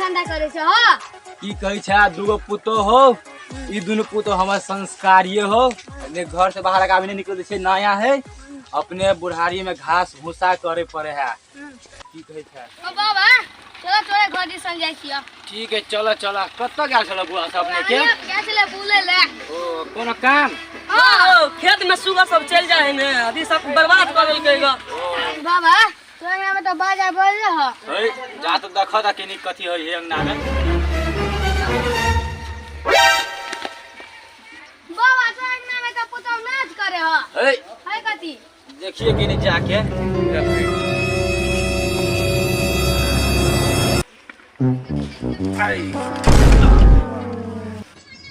धंधा करे छ हो की कहै छै दूगो पुतो हो ई दुनु पुतो हमर संस्कारिये हो ने घर से बाहर आवे नहीं निकल छै नया है अपने बुढ़ारी में घास भूसा करे पड़े है की कहै छै ओ बाबा चलो तोरे घर दिसन जाय छियो ठीक है चलो चलो कत्ता गेल छल बुआ सब अपने के क्या चले बुले ले ओ कोनो काम हां खेत में सुगा सब चल जाए ने अभी सब बर्बाद कर देलकै ग बाबा तोरे में तो बाजा बोल हो है जा तो देखा ता केनी कथी है अंगना में बाबा तो अंगना में तो पुतो नाच करे हो है कथी देखिए कि नहीं जाके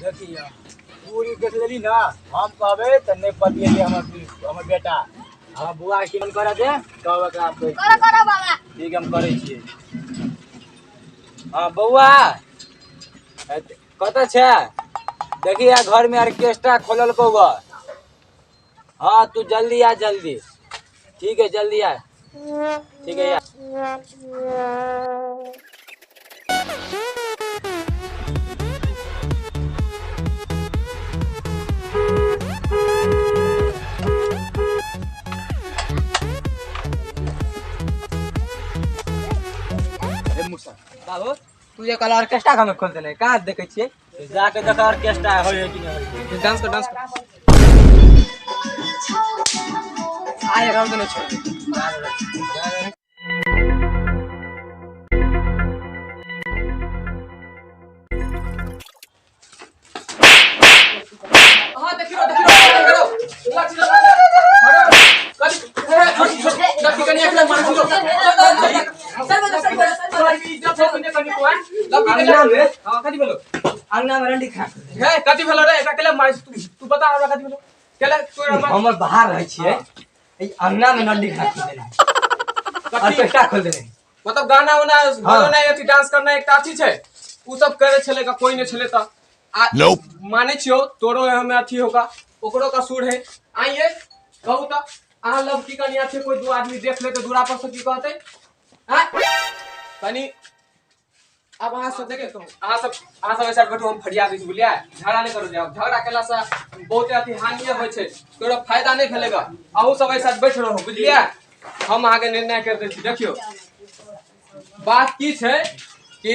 देखिए पूरी देख लेली ना हम कहबे त नहीं पतिए हमर बेटा हम बुआ के मन करा दे कहबे का आप करो बाबा ठीक हम करे छिए हां बउआ कत छै देखिए घर में ऑर्केस्ट्रा खोलल को ग हाँ तू जल्दी आ जल्दी ठीक है जल्दी आ ठीक है यार बाबू तू ये कल ऑर्केस्ट्रा का में खोल देले कहां देखे छिए जाके देख ऑर्केस्ट्रा होय कि नहीं डांस कर आए राउंड में छोड़ हां देखियो करो कभी कनी एकला मार दो अंगना में रंडी खा हे कथि भेलो रे एकरा केले मार तू बता हमरा कथि भेलो केले तोरा हमर बाहर रह छिए ए अंगना में रंडी खा देले ऑर्केस्ट्रा खोल देले मतलब गाना उना बजाना अथी डांस करना एक अथी छै उ सब करे छले का कोई नहीं छले त माने छियो तोरो हमें अथी होगा ओकरो का सुर है आइए कहू त आ लव की कनिया छै कोई दो आदमी देख ले तो दूरा पर से की कहते हां कनी अब अहाँ सब देखे कहू अहाँ सब ऐसा बैठो हम फरिया दै छी बुलिया झगड़ा नहीं करो जाओ झगड़ा केला से बहुत अथी हानि होय छै तोरा फायदा नहीं भेलेगा अहू सब ऐसा बैठ रहो बुझलिया हम आगे निर्णय कर दै छी देखियो बात की छै कि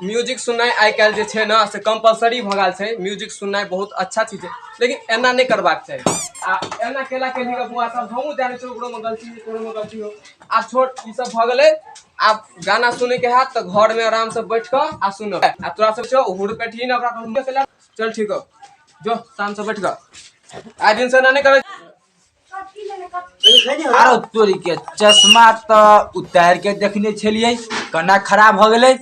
म्यूजिक सुननाइ आइ काल्हि जे छै ना से कंपलसरी भ गेल छै म्यूजिक सुननाइ बहुत अच्छा चीज है लेकिन एना नहीं करबाक चाही आ एना केला के लिए बुआ सब हमहू जाने छै ओकरो में गलती है तोरो में गलती हो आ छोड़ ई सब भ गेलै आप गाना सुने के हाथ तो घर में आराम से बैठ के आ सुनो आ तोरा सब छो हुड़ पेठी ना ओकरा हम चला चल ठीक हो जो शाम से बैठ के आ दिन से ना नहीं करे आरो तोरी के चश्मा तो उतार के देखने छलिए कना खराब हो गेलै